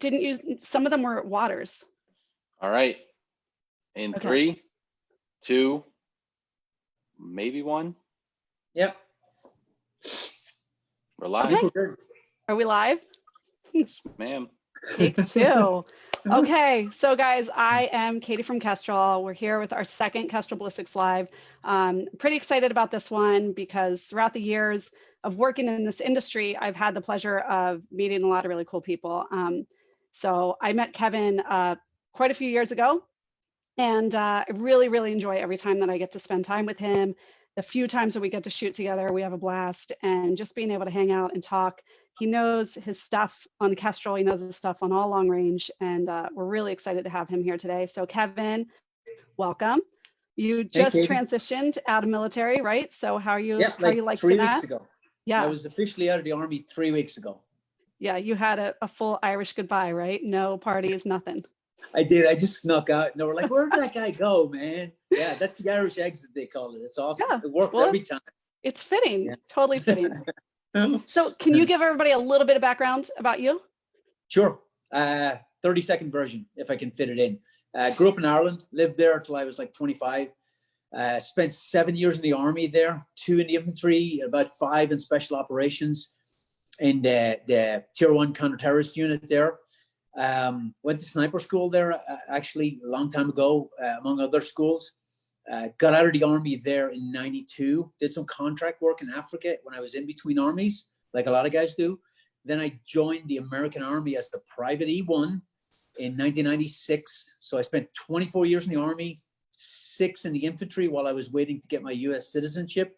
didn't use, some of them were waters. All right. In Okay. 3, 2, maybe 1. Yep. We're live. Okay. Are we live? Yes, ma'am. Take 2. Okay, so guys, I am Katie from Kestrel. We're here with our second Kestrel Ballistics Live. Pretty excited about this one because throughout the years of working in this industry, I've had the pleasure of meeting a lot of really cool people. So I met Kevin quite a few years ago, and I really enjoy every time that I get to spend time with him. The few times that we get to shoot together, we have a blast, and just being able to hang out and talk. He knows his stuff on the Kestrel. He knows his stuff on all long range, and we're really excited to have him here today. So Kevin, welcome. You just transitioned out of military, right? So how are you? Yeah, how are you liking 3 that? weeks ago. Yeah. I was officially out of the Army 3 weeks ago. Yeah, you had a full Irish goodbye, right? No parties, nothing. I did. I just snuck out, and they were like, "Where did that guy go, man?" Yeah, that's the Irish exit they call it. It's awesome. Yeah, it works well, every time. It's fitting. Yeah. Totally fitting. So can you give everybody a little bit of background about you? Sure. 30-second version, if I can fit it in. Grew up in Ireland, lived there until I was like 25. Spent 7 years in the Army there, 2 in the infantry, about 5 in special operations in the Tier 1 counter-terrorist unit there. Went to sniper school there, actually, a long time ago, among other schools. Got out of the Army there in 92, did some contract work in Africa when I was in between armies, like a lot of guys do. Then I joined the American Army as a private E1 in 1996. So I spent 24 years in the Army, 6 in the infantry while I was waiting to get my US citizenship,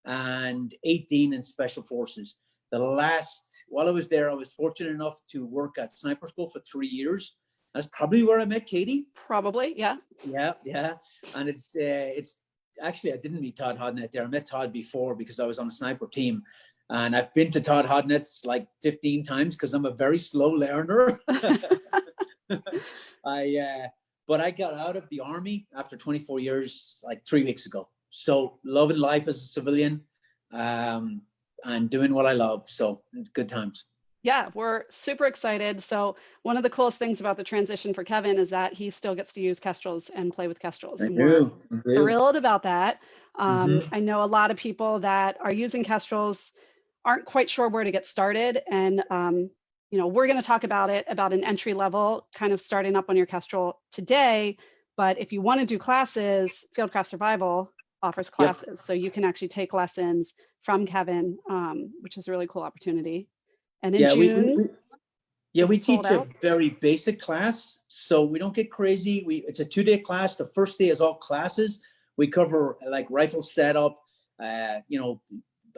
and 18 in special forces. While I was there, I was fortunate enough to work at sniper school for 3 years. That's probably where I met Katie. Probably, yeah. Yeah. And it's actually, I didn't meet Todd Hodnett there. I met Todd before because I was on a sniper team. And I've been to Todd Hodnett's like 15 times because I'm a very slow learner. But I got out of the Army after 24 years, like 3 weeks ago. So loving life as a civilian and doing what I love. So it's good times. Yeah, we're super excited. So one of the coolest things about the transition for Kevin is that he still gets to use Kestrels and play with Kestrels. And we're thrilled about that. I know a lot of people that are using Kestrels aren't quite sure where to get started. And, we're going to talk about an entry level, kind of starting up on your Kestrel today. But if you want to do classes, Fieldcraft Survival offers classes. Yep. So you can actually take lessons from Kevin, which is a really cool opportunity. And in June, we teach a very basic class, so we don't get crazy. It's a 2-day class. The first day is all classes. We cover like rifle setup, eye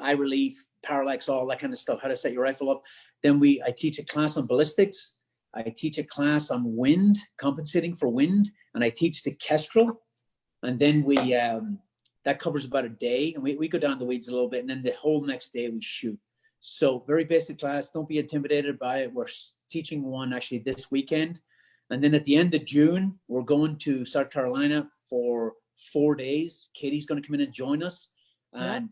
relief, parallax, all that kind of stuff, how to set your rifle up. Then I teach a class on ballistics. I teach a class on wind, compensating for wind, and I teach the Kestrel. And then that covers about a day, and we go down the weeds a little bit, and then the whole next day we shoot. So very basic class. Don't be intimidated by it. We're teaching one actually this weekend. And then at the end of June, we're going to South Carolina for 4 days. Katie's going to come in and join us. And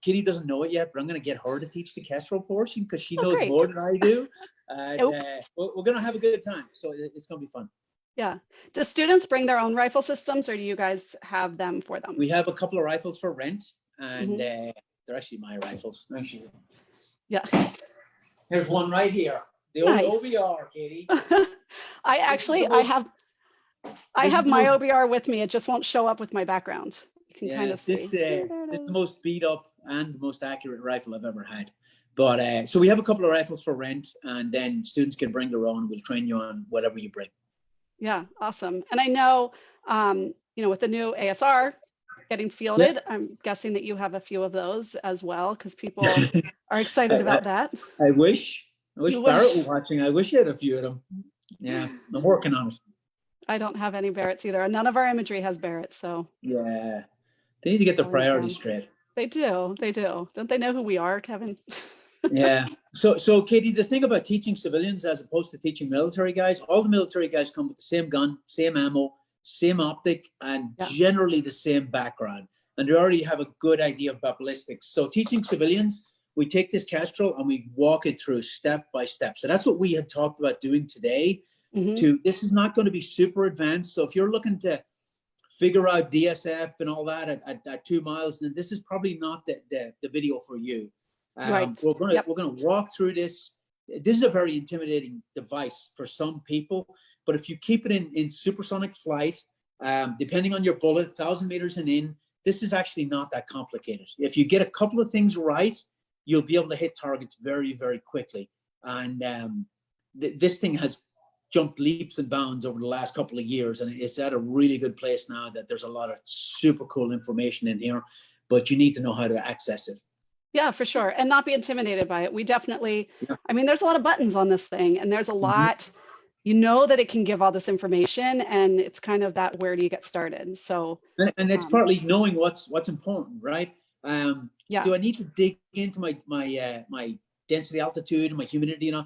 Katie doesn't know it yet, but I'm going to get her to teach the Kestrel portion because she knows more than I do. And we're going to have a good time. So it's going to be fun. Yeah. Do students bring their own rifle systems or do you guys have them for them? We have a couple of rifles for rent and they're actually my rifles. Yeah. There's one right here. The old OBR, Katie. I have my OBR with me. It just won't show up with my background. You can kind of see. This is the most beat up and the most accurate rifle I've ever had. But so we have a couple of rifles for rent, and then students can bring their own. We'll train you on whatever you bring. Yeah, awesome. And I know, with the new ASR getting fielded, I'm guessing that you have a few of those as well, because people are excited about that. I wish Barrett was watching. I wish you had a few of them. Yeah, I'm working on it. I don't have any Barretts either. None of our imagery has Barretts, so. Yeah, they need to get their priorities straight. They do. Don't they know who we are, Kevin? Yeah. So Katie, the thing about teaching civilians as opposed to teaching military guys, all the military guys come with the same gun, same ammo, same optic, and generally the same background. And they already have a good idea about ballistics. So teaching civilians, we take this Kestrel and we walk it through step by step. So that's what we had talked about doing today. This is not going to be super advanced. So if you're looking to figure out DSF and all that at 2 miles, then this is probably not the video for you. Right. We're going to walk through this. This is a very intimidating device for some people, but if you keep it in supersonic flight, depending on your bullet, 1,000 meters and in, this is actually not that complicated. If you get a couple of things right, you'll be able to hit targets very, very quickly. And this thing has jumped leaps and bounds over the last couple of years, and it's at a really good place now that there's a lot of super cool information in here, but you need to know how to access it. Yeah, for sure. And not be intimidated by it. We definitely, I mean, there's a lot of buttons on this thing, and there's a lot, you know, that it can give all this information, and it's kind of that, where do you get started? So, and it's partly knowing what's important, right? Yeah. Do I need to dig into my density, altitude, and my humidity? You know,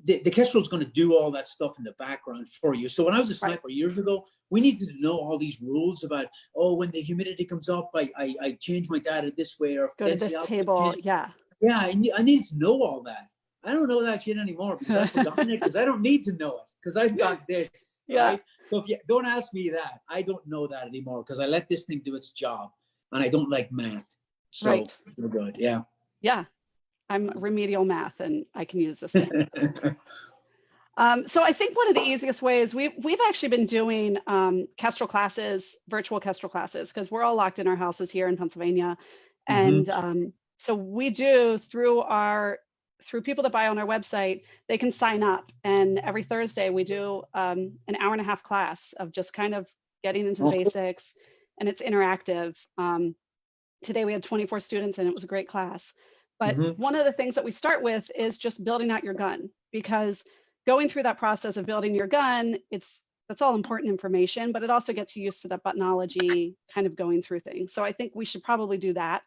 the Kestrel is going to do all that stuff in the background for you. So when I was a sniper years ago, we needed to know all these rules about, oh, when the humidity comes up, I change my data this way, or go to this table. Yeah. Yeah, I needed to know all that. I don't know that shit anymore because I've forgotten it, because I don't need to know it because I've got this. Yeah. Right? So if you don't ask me that, I don't know that anymore because I let this thing do its job, and I don't like math. So we're good. Yeah. Yeah. I'm remedial math, and I can use this thing. So I think one of the easiest ways, we've actually been doing Kestrel classes, virtual Kestrel classes, because we're all locked in our houses here in Pennsylvania. And so we do through people that buy on our website, they can sign up. And every Thursday we do an hour-and-a-half class of just kind of getting into the basics, and it's interactive. Today we had 24 students, and it was a great class. But one of the things that we start with is just building out your gun, because going through that process of building your gun, that's all important information, but it also gets you used to that buttonology, kind of going through things. So I think we should probably do that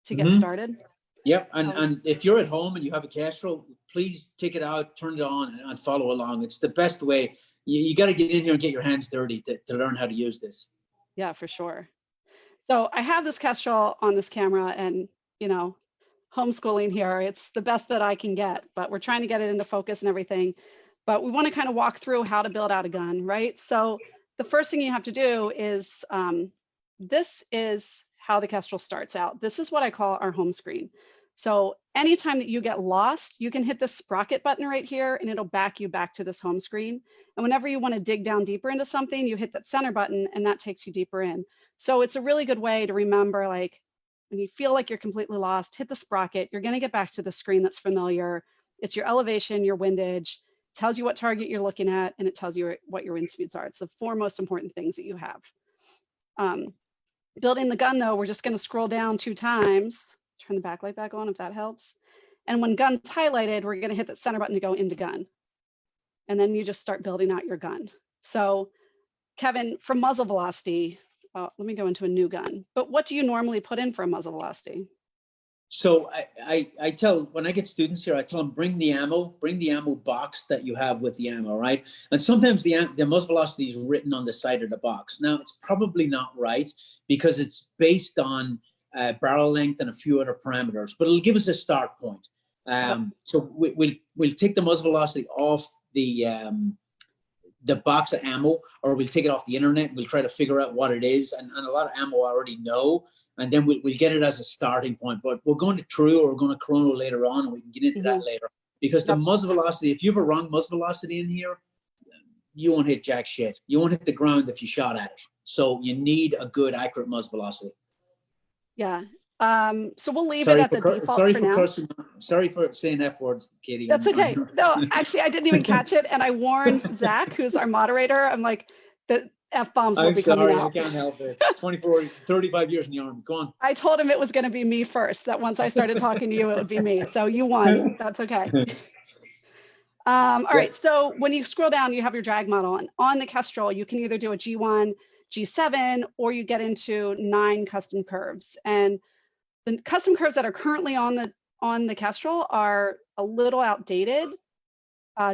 to get started. Yep, and if you're at home and you have a Kestrel, please take it out, turn it on, and follow along. It's the best way. You got to get in here and get your hands dirty to learn how to use this. Yeah, for sure. So I have this Kestrel on this camera, and you know, homeschooling here, it's the best that I can get, but we're trying to get it into focus and everything. But we want to kind of walk through how to build out a gun, right? So the first thing you have to do is, this is how the Kestrel starts out. This is what I call our home screen. So anytime that you get lost, you can hit the sprocket button right here, and it'll back you back to this home screen. And whenever you want to dig down deeper into something, you hit that center button, and that takes you deeper in. So it's a really good way to remember, like, when you feel like you're completely lost, hit the sprocket. You're going to get back to the screen that's familiar. It's your elevation, your windage, tells you what target you're looking at, and it tells you what your wind speeds are. It's the 4 most important things that you have. Building the gun, though, we're just going to scroll down 2 times. Turn the backlight back on if that helps. And when gun's highlighted, we're going to hit that center button to go into gun. And then you just start building out your gun. So, Kevin, for muzzle velocity, let me go into a new gun. But what do you normally put in for a muzzle velocity? So I tell, when I get students here, I tell them, bring the ammo box that you have with the ammo, right? And sometimes the muzzle velocity is written on the side of the box. Now, it's probably not right because it's based on barrel length and a few other parameters, but it'll give us a start point. So we'll take the muzzle velocity off the box of ammo, or we'll take it off the internet and we'll try to figure out what it is. And a lot of ammo I already know, and then we'll get it as a starting point. But we're going to True, or we're going to Chrono later on, and we can get into that later. Because the muzzle velocity, if you have a wrong muzzle velocity in here, you won't hit jack shit. You won't hit the ground if you shot at it. So you need a good, accurate muzzle velocity. Yeah. So we'll leave it at the default for now. Sorry for saying F words, Katie. That's okay. No, actually, I didn't even catch it. And I warned Zach, who's our moderator. I'm like, the F-bombs will be coming out. I can't help it. 35 years in the Army. Go on. I told him it was going to be me first, that once I started talking to you, it would be me. So you won. That's okay. All right. So when you scroll down, you have your drag model. And on the Kestrel, you can either do a G1, G7, or you get into 9 custom curves. And the custom curves that are currently on the Kestrel are a little outdated,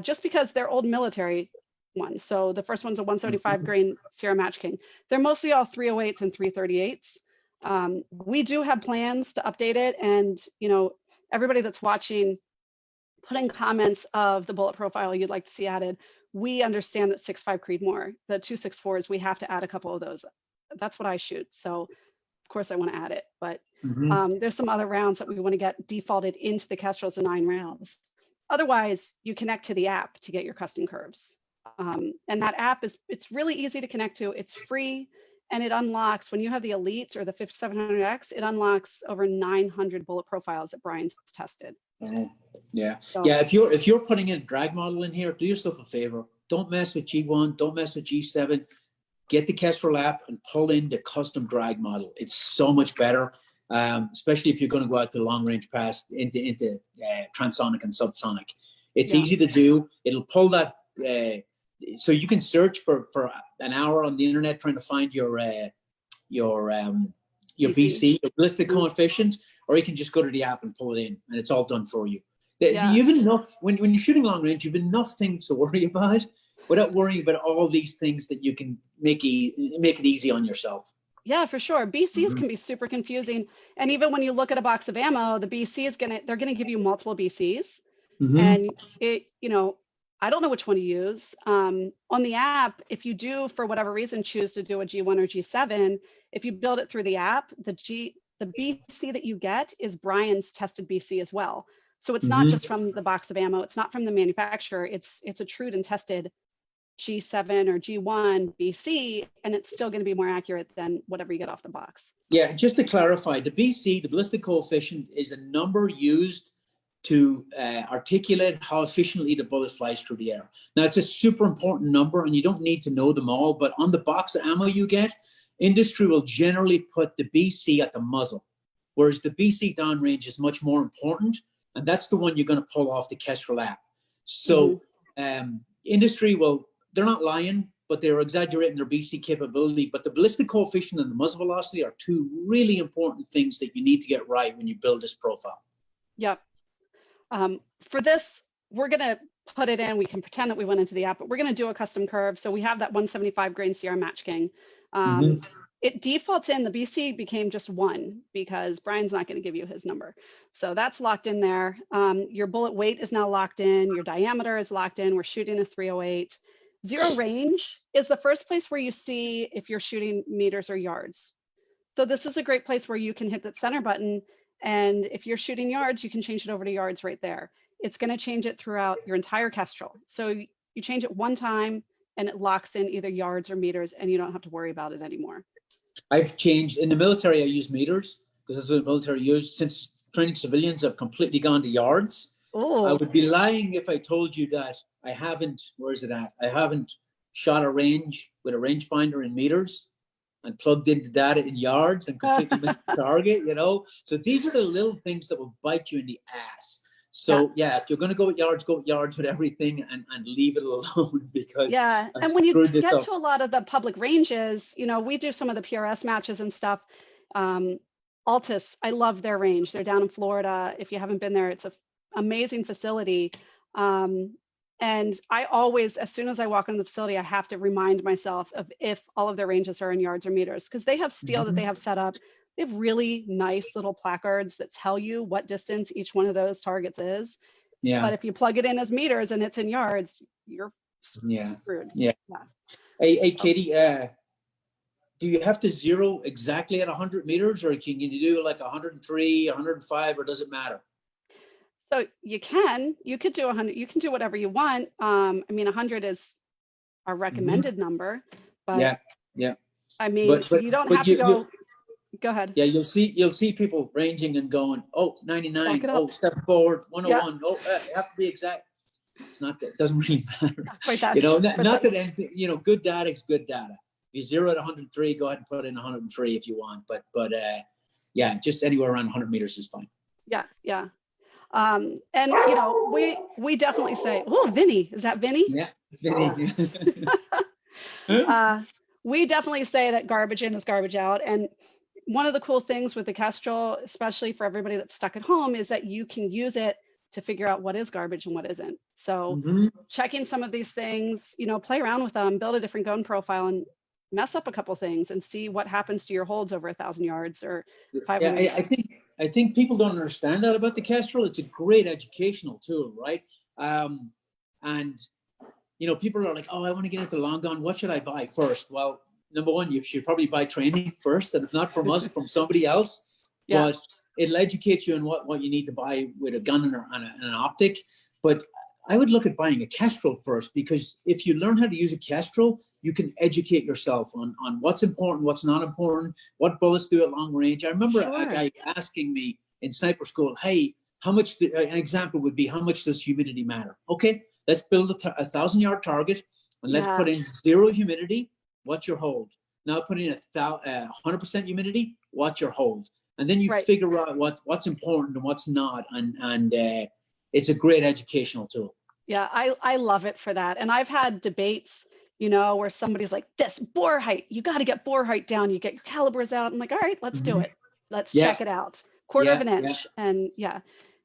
just because they're old military ones. So the first one's a 175 grain Sierra Matchking. They're mostly all 308s and 338s. We do have plans to update it, and you know, everybody that's watching, put in comments of the bullet profile you'd like to see added. We understand that 6.5 Creedmoor, the 264s, we have to add a couple of those. That's what I shoot. So of course I want to add it, but there's some other rounds that we want to get defaulted into the Kestrels and 9 rounds. Otherwise, you connect to the app to get your custom curves. And that app it's really easy to connect to. It's free, and it unlocks, when you have the Elite or the 5700X, it unlocks over 900 bullet profiles that Brian's tested. Yeah. So, Yeah. If you're putting in a drag model in here, do yourself a favor. Don't mess with G1. Don't mess with G7. Get the Kestrel app and pull in the custom drag model. It's so much better, especially if you're going to go out to long range pass into transonic and subsonic. It's easy to do. It'll pull that. So you can search for an hour on the internet trying to find your BC, your ballistic coefficient, or you can just go to the app and pull it in, and it's all done for you. You've enough when you're shooting long range. You've enough things to worry about without worrying about all these things that you can make it easy on yourself. Yeah, for sure. BCs can be super confusing, and even when you look at a box of ammo, the BC they're gonna give you multiple BCs, and I don't know which one to use. On the app, if you do, for whatever reason, choose to do a G1 or G7, if you build it through the app, the BC that you get is Brian's tested BC as well. So it's not just from the box of ammo. It's not from the manufacturer. It's a true and tested G7 or G1 BC, and it's still going to be more accurate than whatever you get off the box. Yeah, just to clarify, the BC, the ballistic coefficient, is a number used to articulate how efficiently the bullet flies through the air. Now, it's a super important number, and you don't need to know them all, but on the box of ammo you get, industry will generally put the BC at the muzzle, whereas the BC downrange is much more important, and that's the one you're going to pull off the Kestrel app. So industry they're not lying, but they're exaggerating their BC capability. But the ballistic coefficient and the muzzle velocity are two really important things that you need to get right when you build this profile. Yep. For this, we're going to put it in. We can pretend that we went into the app, but we're going to do a custom curve. So we have that 175 grain CR Matchking. It defaults in, the BC became just 1 because Brian's not going to give you his number. So that's locked in there. Your bullet weight is now locked in. Your diameter is locked in. We're shooting a 308. Zero range is the first place where you see if you're shooting meters or yards. So this is a great place where you can hit that center button, and if you're shooting yards, you can change it over to yards right there. It's going to change it throughout your entire Kestrel. So you change it one time and it locks in either yards or meters, and you don't have to worry about it anymore. I've changed, in the military I use meters because that's what the military use. Since training civilians, I've completely gone to yards. I would be lying if I told you that I haven't, where's it at? I haven't shot a range with a rangefinder in meters and plugged into data in yards and completely missed the target, So these are the little things that will bite you in the ass. So if you're going to go with yards with everything and leave it alone because and when you get to a lot of the public ranges, we do some of the PRS matches and stuff. Altus, I love their range. They're down in Florida. If you haven't been there, it's an amazing facility. And I always, as soon as I walk into the facility, I have to remind myself of if all of their ranges are in yards or meters, because they have steel that they have set up. They have really nice little placards that tell you what distance each one of those targets is. But if you plug it in as meters and it's in yards, you're screwed. Hey, Katie, do you have to zero exactly at 100 meters, or can you do like 103, 105, or does it matter? So you could do 100, you can do whatever you want. I mean, 100 is our recommended number, but I mean, but you don't have to go. Go ahead. Yeah, you'll see people ranging and going, 99, step forward, 101, you have to be exact. It's not that, it doesn't really matter. Not that anything, good data is good data. If you zero at 103, go ahead and put in 103 if you want, but just anywhere around 100 meters is fine. And we definitely say, Vinny, is that Vinny? Yeah, it's Vinny. We definitely say that garbage in is garbage out. And one of the cool things with the Kestrel, especially for everybody that's stuck at home, is that you can use it to figure out what is garbage and what isn't. So checking some of these things, play around with them, build a different gun profile and mess up a couple things and see what happens to your holds over 1,000 yards or 500 yards. I think people don't understand that about the Kestrel. It's a great educational tool, right? And people are like, oh, I want to get into long gun. What should I buy first? Well, number one, you should probably buy training first, and if not from us, from somebody else. Yeah. But it'll educate you on what you need to buy with a gun and an optic. But I would look at buying a Kestrel first, because if you learn how to use a Kestrel, you can educate yourself on what's important, what's not important, what bullets do at long range. I remember a guy asking me in sniper school, hey, how much, an example would be, how much does humidity matter? Okay, let's build a 1,000-yard target, and let's put in 0 humidity. What's your hold? Now put in 100% humidity. What's your hold? And then you figure out what's important and what's not, and it's a great educational tool. Yeah, I love it for that. And I've had debates, where somebody's like, this bore height, you got to get bore height down. You get your calibers out. I'm like, all right, let's do it. Let's check it out. Quarter of an inch. And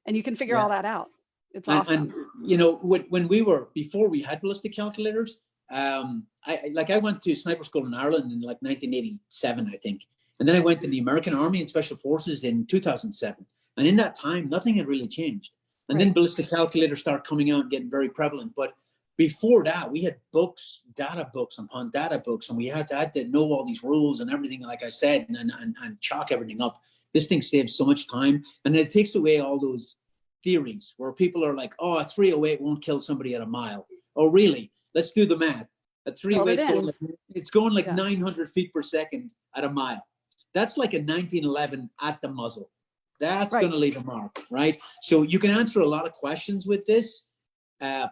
and you can figure all that out. It's awesome. And before we had ballistic calculators, I went to sniper school in Ireland in like 1987, I think. And then I went to the American Army and Special Forces in 2007. And in that time, nothing had really changed. And then ballistic calculators start coming out and getting very prevalent. But before that, we had books, data books upon data books, and we had to know all these rules and everything, like I said, and chalk everything up. This thing saves so much time, and it takes away all those theories where people are like, oh, a 308 won't kill somebody at a mile. Oh, really? Let's do the math. A 308, it's going like 900 feet per second at a mile. That's like a 1911 at the muzzle. That's going to leave a mark, right? So you can answer a lot of questions with this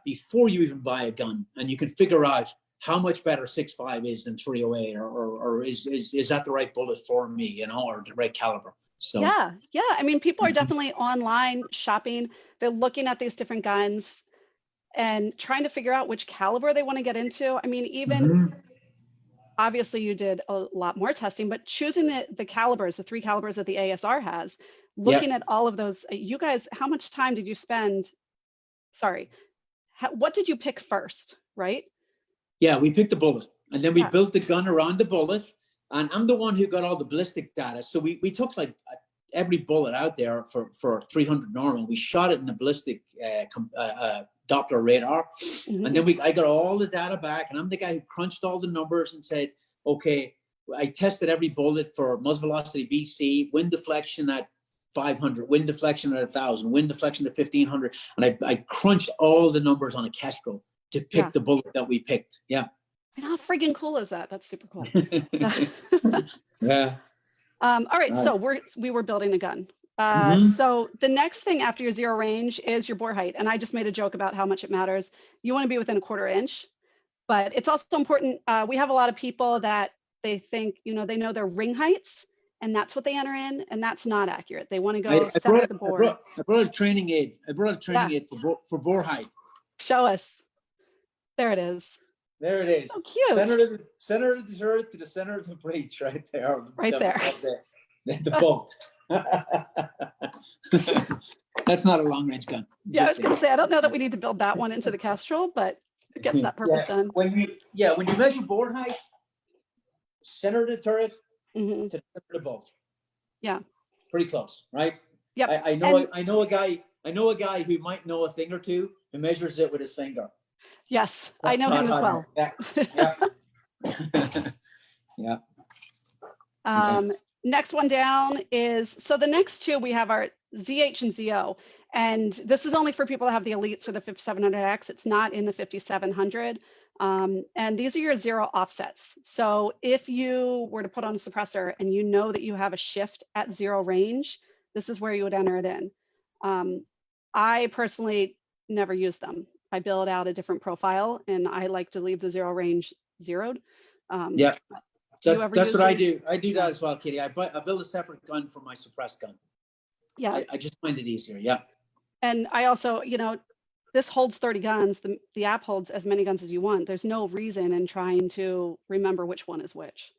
before you even buy a gun, and you can figure out how much better 6.5 is than 308, or is that the right bullet for me, or the right caliber. So yeah. I mean, people are definitely online shopping. They're looking at these different guns and trying to figure out which caliber they want to get into. I mean, even obviously you did a lot more testing, but choosing the calibers, the 3 calibers that the ASR has, looking at all of those, you guys, how much time did you spend? What did you pick first, right? Yeah, we picked the bullet, and then we built the gun around the bullet. And I'm the one who got all the ballistic data. So we took like every bullet out there for 300 normal. We shot it in a ballistic Doppler radar. And then I got all the data back, and I'm the guy who crunched all the numbers and said, okay, I tested every bullet for muzzle velocity BC, wind deflection at 500, wind deflection at 1,000, wind deflection at 1,500. And I crunched all the numbers on a Kestrel to pick the bullet that we picked. Yeah. And how friggin' cool is that? That's super cool. Yeah. All right, so we were building a gun. So the next thing after your 0 range is your bore height. And I just made a joke about how much it matters. You want to be within a 1/4 inch, but it's also important. We have a lot of people that they think, they know their ring heights, and that's what they enter in, and that's not accurate. They want to go center the bore. I brought a training aid. For bore height. Show us. There it is. There it is. So cute. Center of the turret to the center of the breech, right there. Right there. The bolt. That's not a long range gun. Yeah, I was going to say, I don't know that we need to build that one into the Kestrel, but it gets that purpose done. When you measure board height, center of the turret to the center of the bolt. Yeah. Pretty close, right? Yep. I know a guy who might know a thing or two who measures it with his finger. Yes, I know him as well. Yeah. Next one down is, so the next 2 we have our ZH and ZO. And this is only for people that have the Elites or the 5700X. It's not in the 5700. And these are your 0 offsets. So if you were to put on a suppressor and you know that you have a shift at 0 range, this is where you would enter it in. I personally never use them. I build out a different profile, and I like to leave the 0 range zeroed. That's what I do. I do that as well, Katie. I build a separate gun for my suppressed gun. Yeah. I just find it easier. Yeah. And I also, this holds 30 guns. The app holds as many guns as you want. There's no reason in trying to remember which one is which.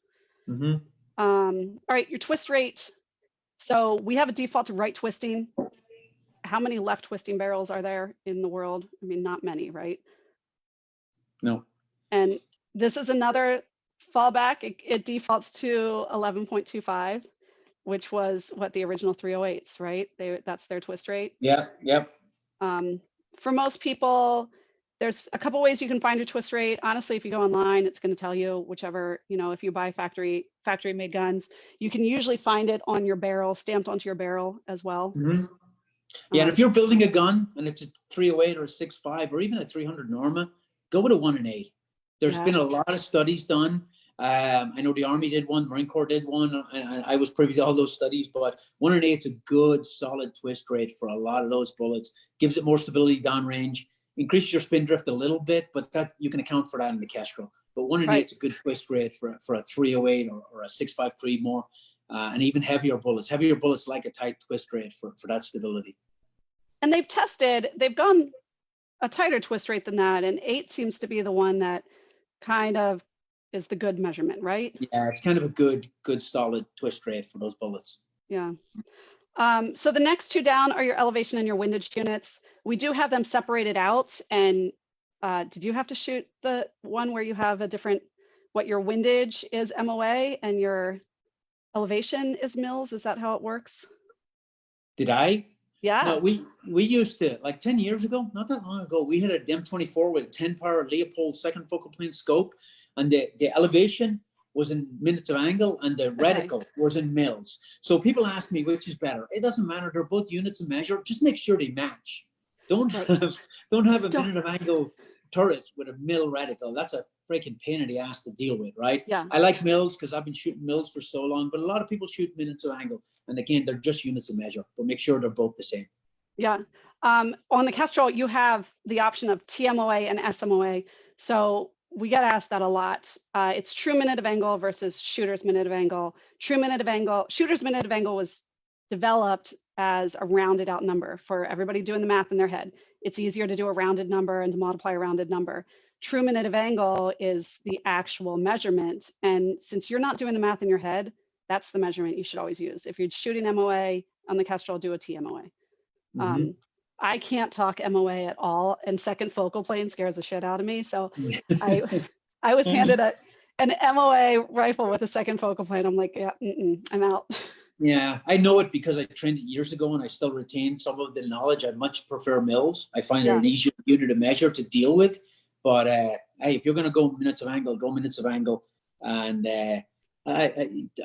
All right, your twist rate. So we have a default to right twisting. How many left twisting barrels are there in the world? I mean, not many, right? No. And this is another fallback. It defaults to 11.25. which was what the original 308s, right? That's their twist rate. Yeah, yep. For most people, there's a couple ways you can find your twist rate. Honestly, if you go online, it's going to tell you whichever, if you buy factory made guns, you can usually find it on your barrel, stamped onto your barrel as well. Mm-hmm. Yeah, and if you're building a gun and it's a 308 or a 6.5 or even a 300 Norma, go with a 1 and 8. There's been a lot of studies done. I know the Army did one, Marine Corps did one, and I was privy to all those studies, but 1 and 8 is a good solid twist rate for a lot of those bullets. Gives it more stability downrange, increases your spin drift a little bit, but that you can account for that in the Kestrel. But 1 and 8 is a good twist rate for a 308 or a 6.5 Creedmoor, and even heavier bullets. Heavier bullets like a tight twist rate for that stability. And they've gone a tighter twist rate than that, and 8 seems to be the one that kind of is the good measurement, right? Yeah, it's kind of a good solid twist rate for those bullets. Yeah. So the next two down are your elevation and your windage units. We do have them separated out. And did you have to shoot the one where you have a different, what your windage is MOA and your elevation is mils? Is that how it works? Did I? Yeah. No, we used to, like 10 years ago, not that long ago, we had a DEM24 with a 10 power Leopold second focal plane scope, and the elevation was in minutes of angle and the reticle was in mils. So people ask me which is better. It doesn't matter, they're both units of measure. Just make sure they match. Don't have a minute of angle turret with a mil reticle. That's a freaking pain in the ass to deal with, right? Yeah. I like mils because I've been shooting mils for so long, but a lot of people shoot minutes of angle. And again, they're just units of measure, but make sure they're both the same. Yeah. On the Kestrel, you have the option of TMOA and SMOA. So we get asked that a lot. It's true minute of angle versus shooter's minute of angle. Shooter's minute of angle was developed as a rounded out number for everybody doing the math in their head. It's easier to do a rounded number and to multiply a rounded number. True minute of angle is the actual measurement. And since you're not doing the math in your head, that's the measurement you should always use. If you're shooting MOA on the Kestrel, do a TMOA. Mm-hmm. I can't talk MOA at all, and second focal plane scares the shit out of me. So I was handed an MOA rifle with a second focal plane. I'm like, yeah, I'm out. Yeah, I know it because I trained it years ago and I still retain some of the knowledge. I much prefer mils. I find they're an easier unit of measure to deal with. But hey, if you're going to go minutes of angle, go minutes of angle. And a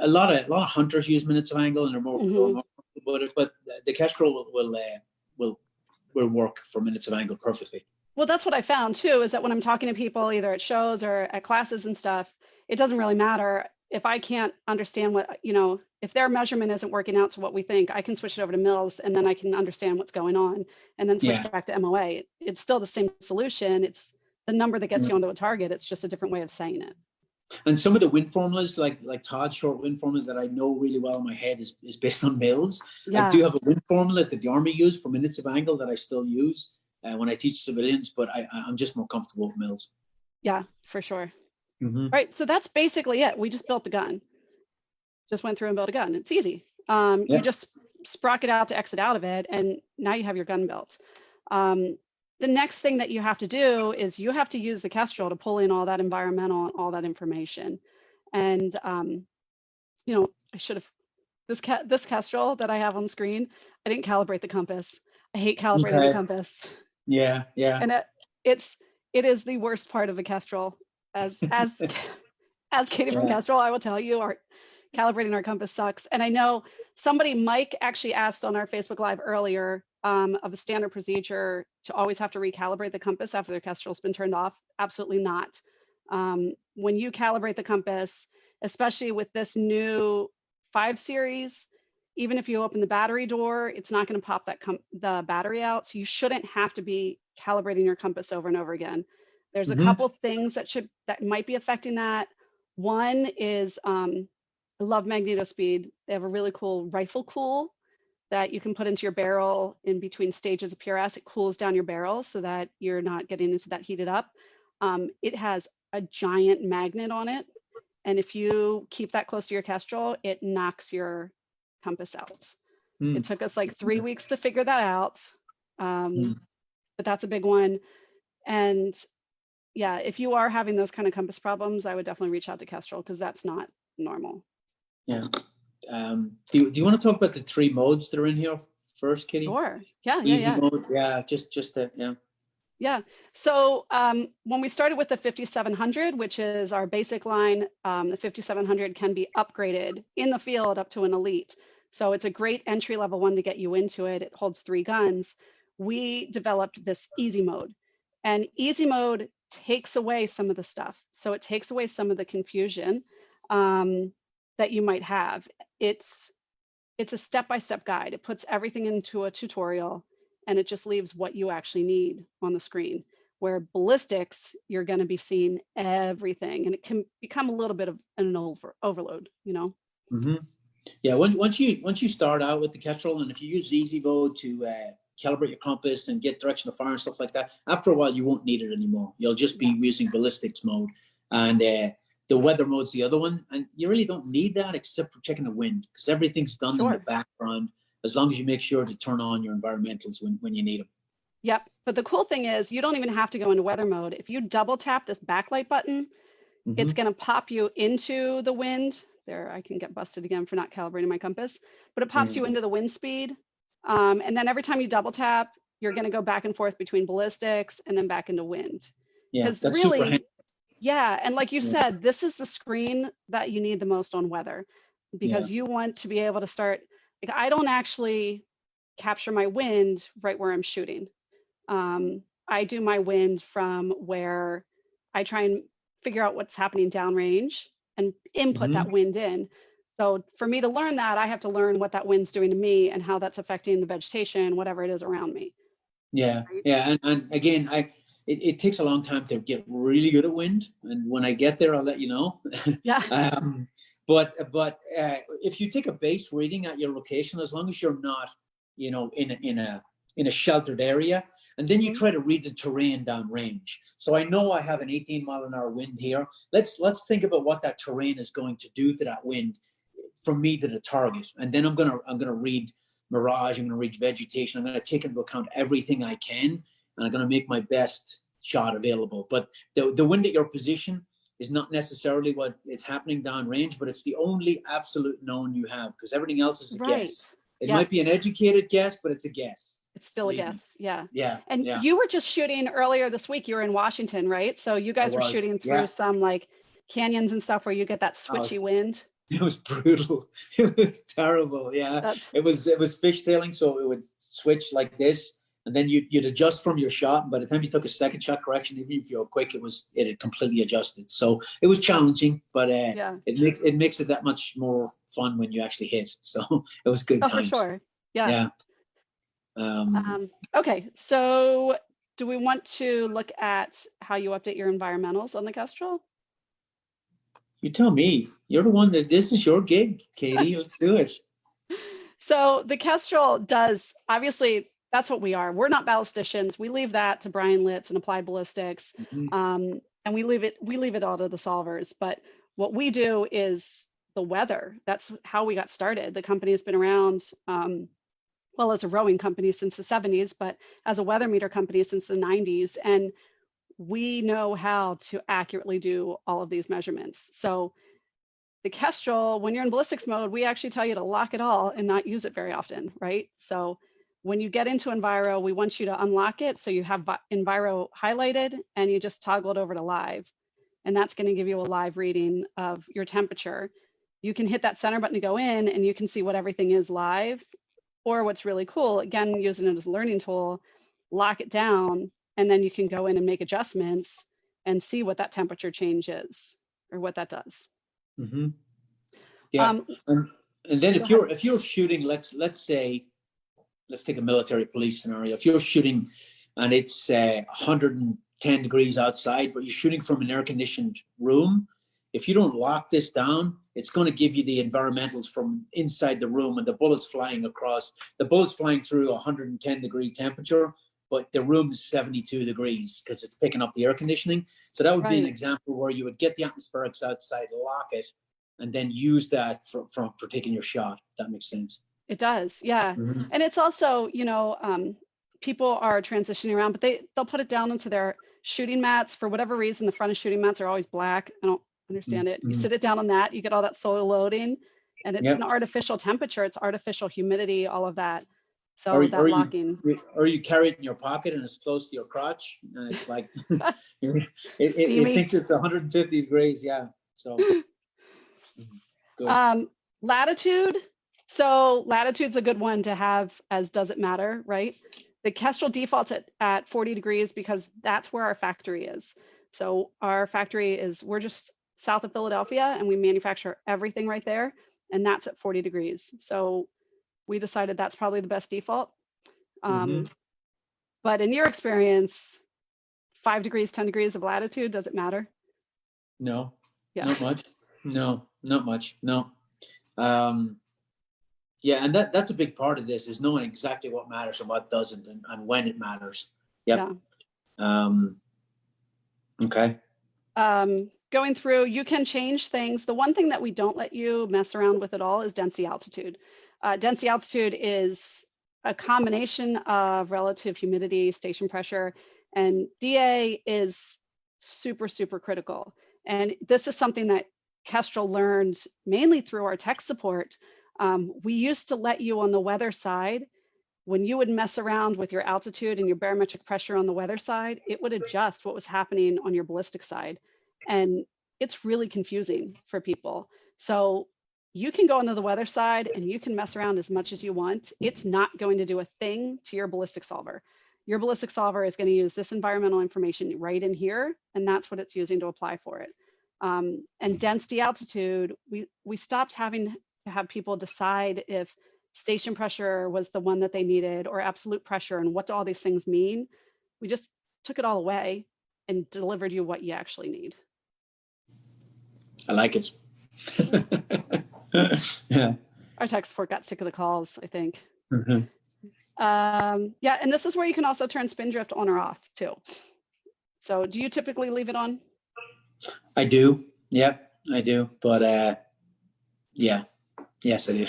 lot of hunters use minutes of angle and they're more comfortable with it. But the Kestrel will work for minutes of angle perfectly. Well, that's what I found too, is that when I'm talking to people either at shows or at classes and stuff, it doesn't really matter if I can't understand what, if their measurement isn't working out to what we think, I can switch it over to mils and then I can understand what's going on and then switch back to MOA. It's still the same solution. It's the number that gets you onto a target. It's just a different way of saying it. And some of the wind formulas, like Todd's short wind formulas that I know really well in my head is based on mils. Yeah. I do have a wind formula that the Army used for minutes of angle that I still use when I teach civilians, but I'm just more comfortable with mils. Yeah, for sure. Mm-hmm. Right. So that's basically it. We just built the gun. Just went through and built a gun. It's easy. You just sprocket out to exit out of it, and now you have your gun built. The next thing that you have to do is you have to use the Kestrel to pull in all that environmental and all that information. And I should have this Kestrel that I have on screen. I didn't calibrate the compass. I hate calibrating the compass. Yeah. And it is the worst part of a Kestrel. As Katie from Kestrel, I will tell you, calibrating our compass sucks. And I know Mike actually asked on our Facebook Live earlier of a standard procedure to always have to recalibrate the compass after their Kestrel's been turned off. Absolutely not. When you calibrate the compass, especially with this new 5 series, even if you open the battery door, it's not going to pop the battery out. So you shouldn't have to be calibrating your compass over and over again. There's a couple things that might be affecting that. One is I love magnetospeed. They have a really cool rifle cool that you can put into your barrel in between stages of PRS. It cools down your barrel so that you're not getting into that heated up. It has a giant magnet on it. And if you keep that close to your Kestrel, it knocks your compass out. It took us like 3 weeks to figure that out. But that's a big one. And yeah, if you are having those kind of compass problems, I would definitely reach out to Kestrel because that's not normal. Yeah. Do you want to talk about the 3 modes that are in here first, Katie? Sure. Yeah. Easy mode, yeah, just that, yeah. Yeah. So when we started with the 5700, which is our basic line, the 5700 can be upgraded in the field up to an elite. So it's a great entry level one to get you into it. It holds 3 guns. We developed this easy mode, and easy mode takes away some of the stuff. So it takes away some of the confusion that you might have. It's a step-by-step guide. It puts everything into a tutorial, and it just leaves what you actually need on the screen. Where ballistics, you're going to be seeing everything, and it can become a little bit of an overload, you know? Mm-hmm. Yeah, once you start out with the Kestrel, and if you use easy mode to calibrate your compass and get direction of fire and stuff like that, after a while you won't need it anymore. You'll just be using ballistics mode, and the weather mode's the other one, and you really don't need that except for checking the wind, because everything's done in the background, as long as you make sure to turn on your environmentals when you need them. Yep. But the cool thing is you don't even have to go into weather mode. If you double tap this backlight button, it's going to pop you into the wind. There, I can get busted again for not calibrating my compass, but it pops you into the wind speed. And then every time you double tap, you're going to go back and forth between ballistics and then back into wind. Yeah, because really, yeah. And like you said, this is the screen that you need the most on weather, because you want to be able to start. Like, I don't actually capture my wind right where I'm shooting. I do my wind from where I try and figure out what's happening downrange and input that wind in. So for me to learn that, I have to learn what that wind's doing to me and how that's affecting the vegetation, whatever it is around me. Yeah, right? Yeah, and again, it takes a long time to get really good at wind, and when I get there, I'll let you know. Yeah. But if you take a base reading at your location, as long as you're not, you know, in a sheltered area, and then you try to read the terrain downrange. So I know I have an 18-mile-an-hour wind here. Let's think about what that terrain is going to do to that wind from me to the target, and then I'm gonna read mirage. I'm gonna read vegetation. I'm gonna take into account everything I can, and I'm gonna make my best shot available. But the wind at your position is not necessarily what is happening downrange, but it's the only absolute known you have, because everything else is a guess. It might be an educated guess, but it's a guess. It's still a guess. Yeah. Yeah. And you were just shooting earlier this week. You were in Washington, right? So you guys were shooting through some like canyons and stuff where you get that switchy wind. It was brutal. It was terrible. Yeah. It was fishtailing, so it would switch like this, and then you'd adjust from your shot. And by the time you took a second shot correction, even if you were quick, it had completely adjusted. So it was challenging, but it makes it that much more fun when you actually hit. So it was good times. For sure. Yeah. Yeah. Okay, so do we want to look at how you update your environmentals on the Kestrel? You tell me. You're the one this is your gig, Katie. Let's do it. So the Kestrel does, obviously, that's what we are. We're not ballisticians. We leave that to Brian Litz and Applied Ballistics, and we leave it all to the solvers. But what we do is the weather. That's how we got started. The company has been around. Well, as a rowing company since the 70s, but as a weather meter company since the 90s. And we know how to accurately do all of these measurements. So the Kestrel, when you're in ballistics mode, we actually tell you to lock it all and not use it very often, right? So when you get into Enviro, we want you to unlock it. So you have Enviro highlighted and you just toggle it over to live. And that's going to give you a live reading of your temperature. You can hit that center button to go in and you can see what everything is live. Or what's really cool, again, using it as a learning tool, lock it down, and then you can go in and make adjustments and see what that temperature change is or what that does. Yeah, and then if you're shooting, let's take a military police scenario. If you're shooting and it's 110 degrees outside, but you're shooting from an air-conditioned room, if you don't lock this down, it's going to give you the environmentals from inside the room, and the bullets flying through 110 degree temperature, but the room is 72 degrees because it's picking up the air conditioning. So that would be an example where you would get the atmospherics outside, lock it, and then use that for taking your shot. If that makes sense. It does, yeah. And it's also, you know, people are transitioning around, but they'll put it down into their shooting mats. For whatever reason, the front of shooting mats are always black. I don't understand it. You sit it down on that, you get all that soil loading, And it's Yep. an artificial temperature, it's artificial humidity, all of that. So Or, that or locking. you carry it in your pocket and it's close to your crotch, and it's like it Steamy. thinks it's 150 degrees. Yeah. So good. Latitude. So latitude's a good one to have, as does it matter, right? The Kestrel defaults at 40 degrees because that's where our factory is. So our factory is, we're just south of Philadelphia and we manufacture everything right there. And that's at 40 degrees. So we decided that's probably the best default. But in your experience, 5 degrees, 10 degrees of latitude, does it matter? No, Yeah. not much. No, not much. No. Yeah, and that's a big part of this, is knowing exactly what matters and what doesn't, and when it matters. Yep. Yeah. Okay. Going through, you can change things. The one thing that we don't let you mess around with at all is density altitude. Density altitude is a combination of relative humidity, station pressure, and DA is super, super critical. And this is something that Kestrel learned mainly through our tech support. We used to let you on the weather side, when you would mess around with your altitude and your barometric pressure on the weather side, it would adjust what was happening on your ballistic side. And it's really confusing for people. So you can go into the weather side and you can mess around as much as you want. It's not going to do a thing to your ballistic solver. Your ballistic solver is going to use this environmental information right in here, and that's what it's using to apply for it. And density altitude, we stopped having to have people decide if station pressure was the one that they needed or absolute pressure and what do all these things mean. We just took it all away and delivered you what you actually need. I like it. Yeah. Our tech support got sick of the calls, I think. Yeah, and this is where you can also turn spin drift on or off too. So do you typically leave it on? I do. Yep, I do. But yeah. Yes, I do.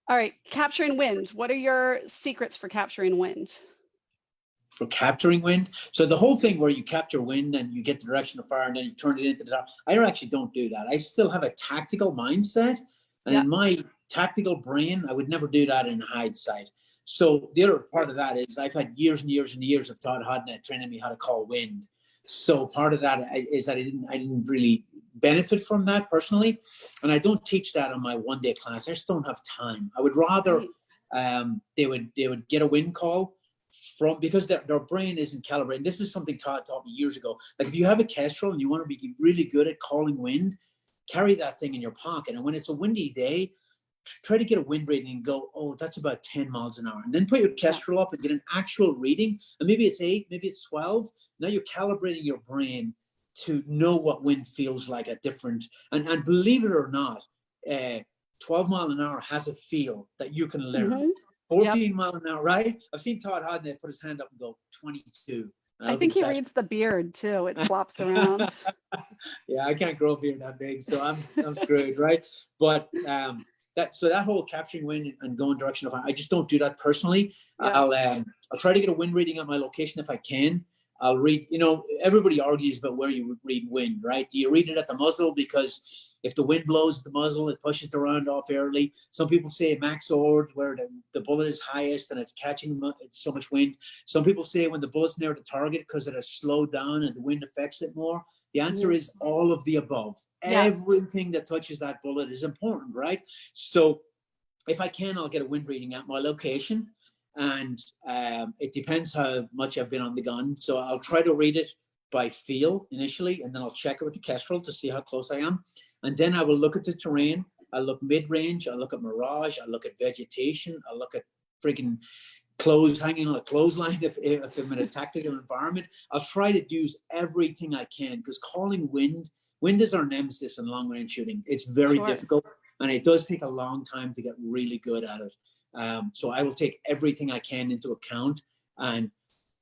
All right, capturing wind. What are your secrets for capturing wind? For capturing wind? So the whole thing where you capture wind and you get the direction of fire and then you turn it into the dark, I actually don't do that. I still have a tactical mindset. And in my tactical brain, I would never do that in hindsight. So the other part of that is I've had years and years and years of Todd Hodnett training me how to call wind. So part of that is that I didn't really benefit from that personally. And I don't teach that on my one-day class. I just don't have time. I would rather they would get a wind call from, because their brain isn't calibrated. This is something Todd taught me years ago. Like if you have a Kestrel and you want to be really good at calling wind, carry that thing in your pocket. And when it's a windy day, try to get a wind rating and go, oh, that's about 10 miles an hour. And then put your Kestrel up and get an actual reading. And maybe it's 8, maybe it's 12. Now you're calibrating your brain to know what wind feels like at different, and believe it or not, 12 mile an hour has a feel that you can learn. 14 mile an hour, right? I've seen Todd Hodnett put his hand up and go 22. I think he reads the beard too. It flops around. Yeah, I can't grow a beard that big, so I'm screwed, right? But that whole capturing wind and going direction of, I just don't do that personally. I'll try to get a wind reading at my location if I can. I'll read, everybody argues about where you read wind, right? Do you read it at the muzzle? Because if the wind blows at the muzzle, it pushes the round off early. Some people say max ord, where the bullet is highest and it's catching so much wind. Some people say when the bullet's near the target because it has slowed down and the wind affects it more. The answer is all of the above. Everything that touches that bullet is important, right? So if I can, I'll get a wind reading at my location. And it depends how much I've been on the gun. So I'll try to read it by feel initially, and then I'll check it with the Kestrel to see how close I am. And then I will look at the terrain. I'll look mid-range. I'll look at mirage. I'll look at vegetation. I'll look at freaking clothes hanging on a clothesline if I'm in a tactical environment. I'll try to do everything I can, because calling wind is our nemesis in long-range shooting. It's very difficult, and it does take a long time to get really good at it. So I will take everything I can into account and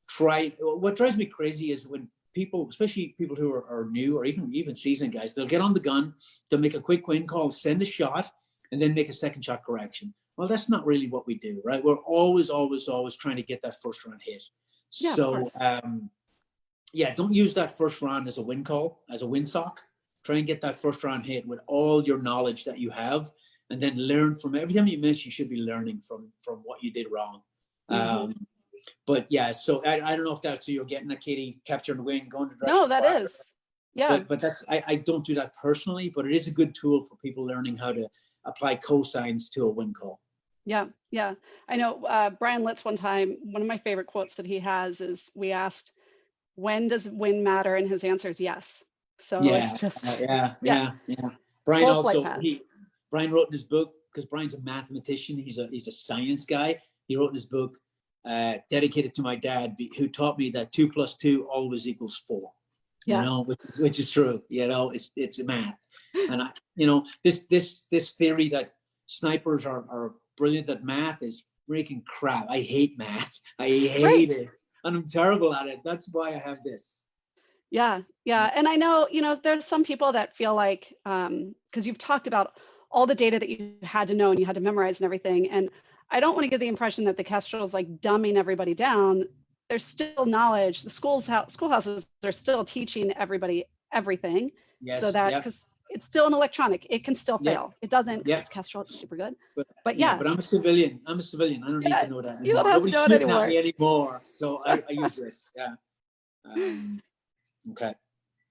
try. What drives me crazy is when people, especially people who are new or even seasoned guys, they'll get on the gun, they'll make a quick wind call, send a shot, and then make a second shot correction. Well, that's not really what we do, right? We're always trying to get that first round hit. So, don't use that first round as a wind call, as a windsock. Try and get that first round hit with all your knowledge that you have, and then learn from every time you miss. You should be learning from what you did wrong. But yeah, so I don't know if that's what you're getting at, Katie, capturing the wind, going to direction. No, that fire. is. Yeah. But that's I don't do that personally, but it is a good tool for people learning how to apply cosines to a wind call. Yeah, yeah. I know Brian Litz one time, one of my favorite quotes that he has is, we asked, when does wind matter? And his answer is yes. So Yeah, it's just, yeah. Brian Full flight also, path. Brian wrote in his book, because Brian's a mathematician, he's a science guy. He wrote in his book, dedicated to my dad, who taught me that 2 + 2 always equals 4. Yeah. You know, which is true. You know, it's math. And this theory that snipers are brilliant at math is freaking crap. I hate math. I hate it, and I'm terrible at it. That's why I have this. Yeah, yeah. And I know, there's some people that feel like, because you've talked about all the data that you had to know and you had to memorize and everything. And I don't want to give the impression that the Kestrel is like dumbing everybody down. There's still knowledge. The schoolhouses are still teaching everybody everything. Yes. So that, because it's still an electronic, it can still fail. It doesn't, Yeah. it's Kestrel, it's super good. But yeah, but I'm a civilian. I don't need to know that anymore. You don't have to know it anymore. Me anymore. So I use this. Yeah. Okay.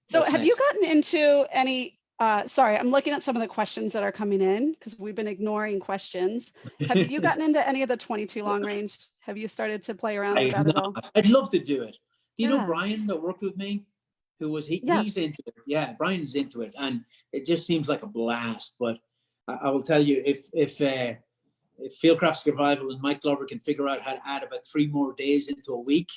So What's have next? you gotten into any, sorry, I'm looking at some of the questions that are coming in because we've been ignoring questions. Have you gotten into any of the 22 long range? Have you started to play around with that at all? I'd love to do it. Do you know Yeah. Brian that worked with me? He's into it. Yeah, Brian's into it. And it just seems like a blast. But I will tell you, if Fieldcraft Survival and Mike Glover can figure out how to add about 3 more days into a week,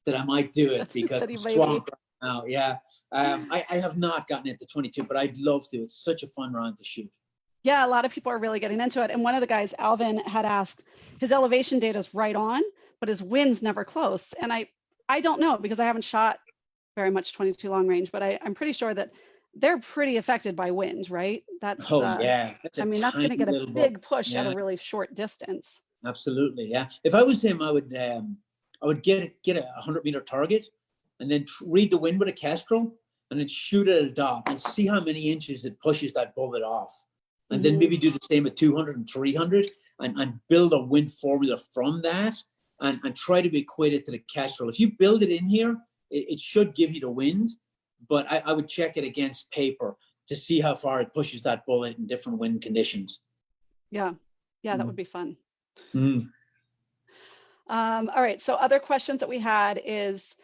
then I might do it, because I'm swamped right now. Yeah. I have not gotten into 22, but I'd love to. It's such a fun round to shoot. Yeah, a lot of people are really getting into it. And one of the guys, Alvin, had asked, his elevation data is right on, but his wind's never close. And I don't know, because I haven't shot very much 22 long range, but I'm pretty sure that they're pretty affected by wind, right? That's yeah. that's going to get a big push at a really short distance. Absolutely, yeah. If I was him, I would get a 100-meter target, and then read the wind with a Kestrel, and then shoot at a dot and see how many inches it pushes that bullet off, and then maybe do the same at 200 and 300, and build a wind formula from that, and try to equate it to the Kestrel. If you build it in here, it should give you the wind, but I would check it against paper to see how far it pushes that bullet in different wind conditions. Yeah, that would be fun. Mm. All right, so other questions that we had is,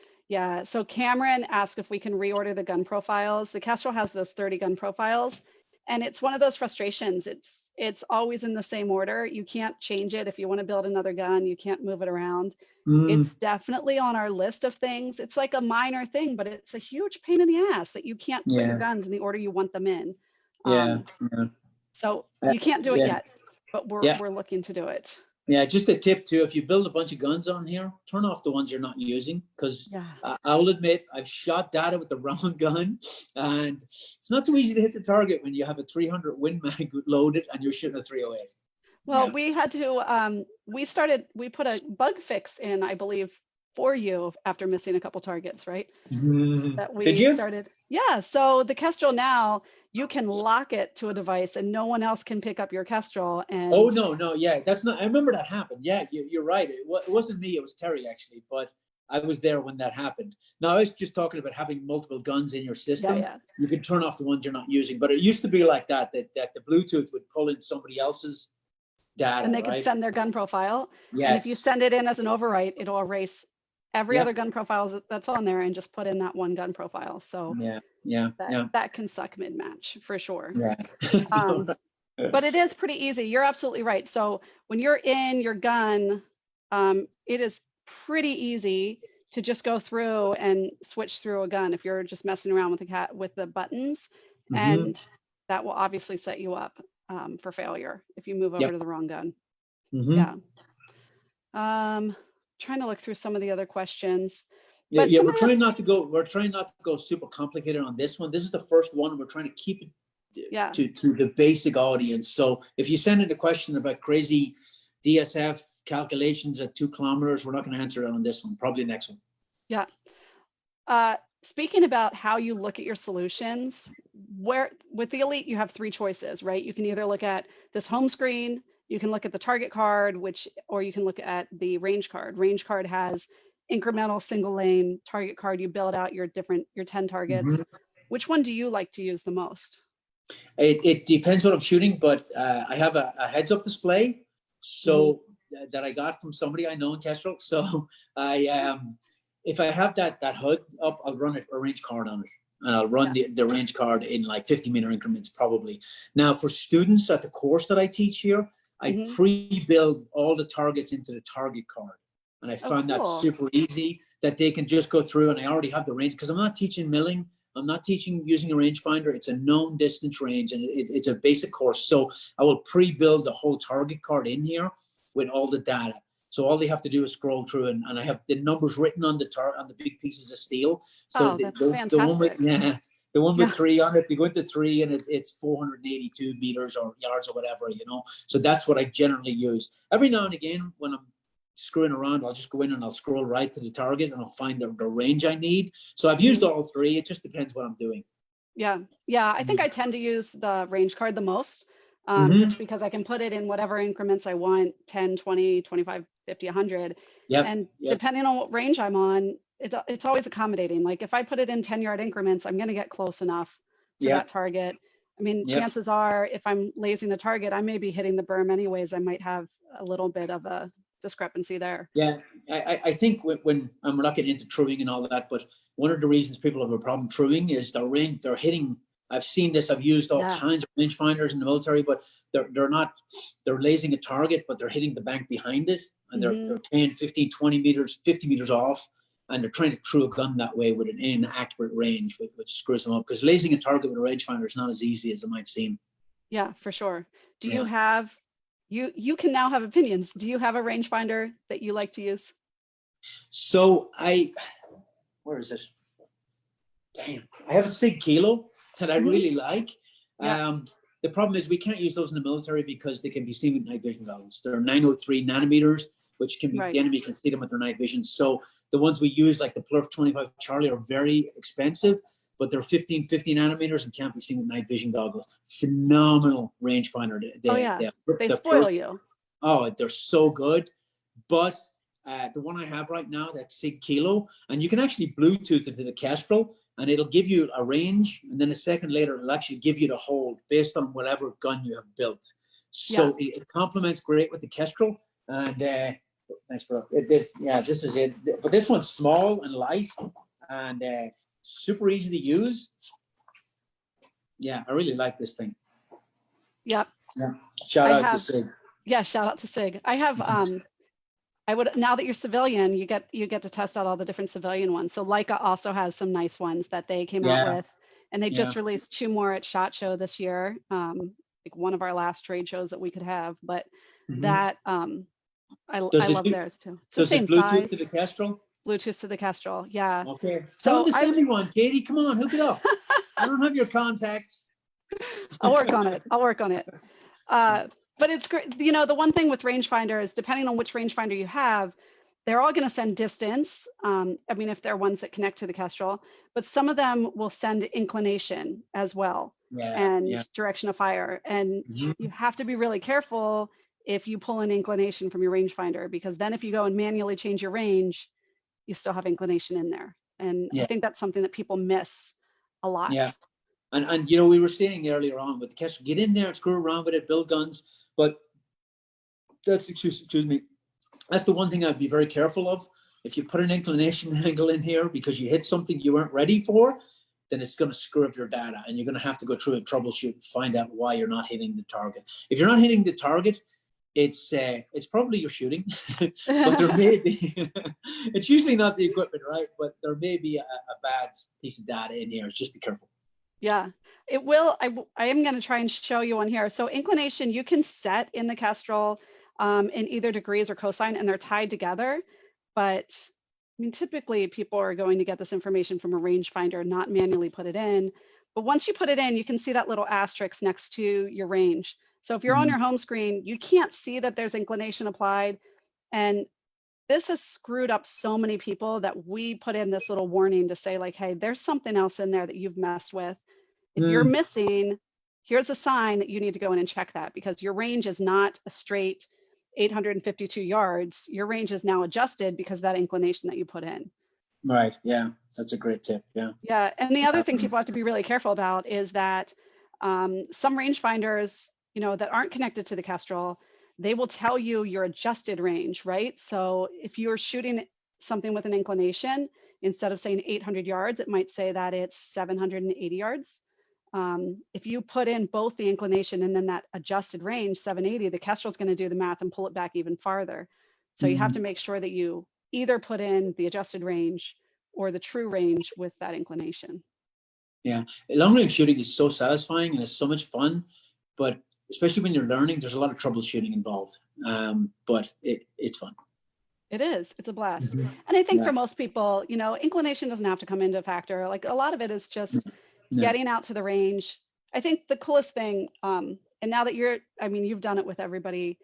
so Cameron asked if we can reorder the gun profiles. The Kestrel has those 30 gun profiles, and it's one of those frustrations. It's always in the same order. You can't change it. If you want to build another gun, you can't move it around. It's definitely on our list of things. It's like a minor thing, but it's a huge pain in the ass that you can't put your guns in the order you want them in. So you can't do it yet, but we're looking to do it. Yeah, just a tip too, if you build a bunch of guns on here, turn off the ones you're not using, because I'll admit I've shot data with the wrong gun, and it's not so easy to hit the target when you have a 300 Win Mag loaded and you're shooting a 308. Well, we had to, we put a bug fix in, I believe, for you after missing a couple targets, right? That we Did you? started. Yeah, so the Kestrel now, you can lock it to a device and no one else can pick up your Kestrel. And oh, no, yeah, that's not, I remember that happened. Yeah, you're right. It wasn't me, it was Terry actually, but I was there when that happened. Now, I was just talking about having multiple guns in your system. Yeah. You can turn off the ones you're not using, but it used to be like that the Bluetooth would pull in somebody else's data, and they could send their gun profile. Yes. And if you send it in as an overwrite, it'll erase every other gun profile that's on there and just put in that one gun profile. So that can suck mid-match for sure. Yeah. But it is pretty easy. You're absolutely right. So when you're in your gun, it is pretty easy to just go through and switch through a gun if you're just messing around with the buttons, and that will obviously set you up for failure if you move over to the wrong gun. Trying to look through some of the other questions. Yeah, we're trying not to go super complicated on this one. This is the first one. We're trying to keep it to the basic audience. So if you send in a question about crazy DSF calculations at 2 kilometers, we're not going to answer it on this one. Probably next one. Yeah. Speaking about how you look at your solutions, where with the Elite, you have three choices, right? You can either look at this home screen, you can look at the target card, or you can look at the range card. Range card has incremental single lane. Target card, you build out your 10 targets. Mhm. Which one do you like to use the most? It depends what I'm shooting, but I have a heads-up display, so that I got from somebody I know in Kestrel. So if I have that HUD up, I'll run a range card on it, and I'll run the range card in like 50-meter increments probably. Now for students at the course that I teach here, I pre-build all the targets into the target card, and I found that super easy, that they can just go through, and I already have the range, because I'm not teaching milling. I'm not teaching using a rangefinder. It's a known distance range, and it's a basic course. So I will pre-build the whole target card in here with all the data. So all they have to do is scroll through, and I have the numbers written on the big pieces of steel. So that's fantastic. The one with 3 on it, they go into 3, and it's 482 meters or yards or whatever, you know. So that's what I generally use. Every now and again, when I'm screwing around, I'll just go in and I'll scroll right to the target, and I'll find the range I need. So I've used all three. It just depends what I'm doing. Yeah. I think I tend to use the range card the most, just because I can put it in whatever increments I want, 10, 20, 25, 50, 100. And depending on what range I'm on, it's always accommodating. Like if I put it in 10-yard increments, I'm going to get close enough to that target. I mean, chances are if I'm lasing the target, I may be hitting the berm anyways. I might have a little bit of a discrepancy there. Yeah, I think when I'm not getting into truing and all that, but one of the reasons people have a problem truing is their range, they're hitting. I've seen this. I've used all kinds of range finders in the military, but they're lasing a target, but they're hitting the bank behind it, and they're 10, 15, 20 meters, 50 meters off, and they're trying to true a gun that way with an inaccurate range, which screws them up, because lasing a target with a rangefinder is not as easy as it might seem. Yeah, for sure. Do you have? You can now have opinions. Do you have a rangefinder that you like to use? So where is it? Damn, I have a SIG Kilo that I really like. The problem is we can't use those in the military because they can be seen with night vision goggles. They're 903 nanometers, which can be the enemy can see them with their night vision. So the ones we use, like the Plurf 25 Charlie, are very expensive, but they're 1550 nanometers and can't be seen with night vision goggles. Phenomenal rangefinder. They spoil you. Oh, they're so good. But the one I have right now, that's SIG Kilo, and you can actually Bluetooth it to the Kestrel, and it'll give you a range, and then a second later, it'll actually give you the hold based on whatever gun you have built. So it complements great with the Kestrel. And thanks, bro. This is it. But this one's small and light, and super easy to use. Yeah, I really like this thing. Yep. Yeah. Shout out to SIG. Yeah, shout out to SIG. I have I would, now that you're civilian, you get to test out all the different civilian ones. So Leica also has some nice ones that they came out with, and they just released 2 more at SHOT Show this year. Like one of our last trade shows that we could have, but that I love theirs too. It's the same Bluetooth size. To the Kestrel? Bluetooth to the Kestrel, yeah. Okay. Tell them to send me one, Katie. Come on, hook it up. I don't have your contacts. I'll work on it. But it's great. You know, the one thing with rangefinder is depending on which rangefinder you have, they're all going to send distance. I mean, if they're ones that connect to the Kestrel, but some of them will send inclination as well, and direction of fire. And you have to be really careful if you pull an inclination from your rangefinder, because then if you go and manually change your range, you still have inclination in there. And I think that's something that people miss a lot. Yeah. And you know, we were saying earlier on with the Kestrel, get in there and screw around with it, build guns. But that's, excuse me, that's the one thing I'd be very careful of. If you put an inclination angle in here because you hit something you weren't ready for, then it's going to screw up your data, and you're going to have to go through and troubleshoot and find out why you're not hitting the target. If you're not hitting the target, it's probably your shooting, but there may be, it's usually not the equipment, right? But there may be a bad piece of data in here. Just be careful. Yeah, it will. I am going to try and show you one here. So inclination, you can set in the Kestrel in either degrees or cosine, and they're tied together. But I mean, typically people are going to get this information from a rangefinder, not manually put it in. But once you put it in, you can see that little asterisk next to your range. So if you're on your home screen, you can't see that there's inclination applied. And this has screwed up so many people that we put in this little warning to say like, hey, there's something else in there that you've messed with. If you're missing, here's a sign that you need to go in and check that, because your range is not a straight 852 yards. Your range is now adjusted because of that inclination that you put in. Right. Yeah. That's a great tip. Yeah. Yeah. And the other thing people have to be really careful about is that some rangefinders, that aren't connected to the Kestrel, they will tell you your adjusted range, right? So if you're shooting something with an inclination, instead of saying 800 yards, it might say that it's 780 yards. If you put in both the inclination and then that adjusted range, 780, the Kestrel's going to do the math and pull it back even farther. So you have to make sure that you either put in the adjusted range or the true range with that inclination. Yeah, long range shooting is so satisfying and it's so much fun, but especially when you're learning, there's a lot of troubleshooting involved. But it's fun. It is. It's a blast. And I think for most people, inclination doesn't have to come into a factor. Like a lot of it is just getting out to the range. I think the coolest thing, and now that you've done it with everybody,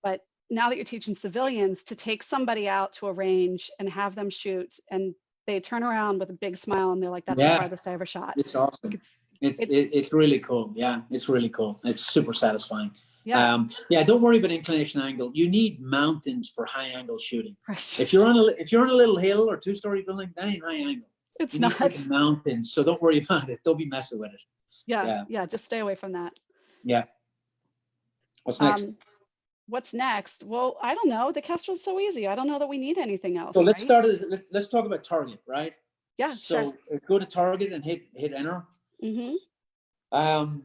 but now that you're teaching civilians, to take somebody out to a range and have them shoot, and they turn around with a big smile and they're like, that's the farthest I ever shot. It's awesome. It's really cool. Yeah, it's really cool. It's super satisfying. Yeah. Don't worry about inclination angle. You need mountains for high angle shooting. Right. If you're on a little hill or 2-story building, that ain't high angle. It's not. You need mountains, so don't worry about it. Don't be messing with it. Yeah. Just stay away from that. Yeah. What's next? What's next? Well, I don't know. The Kestrel's so easy. I don't know that we need anything else. So let's talk about target, right? Yeah, so sure. Go to target and hit enter. Mm-hmm.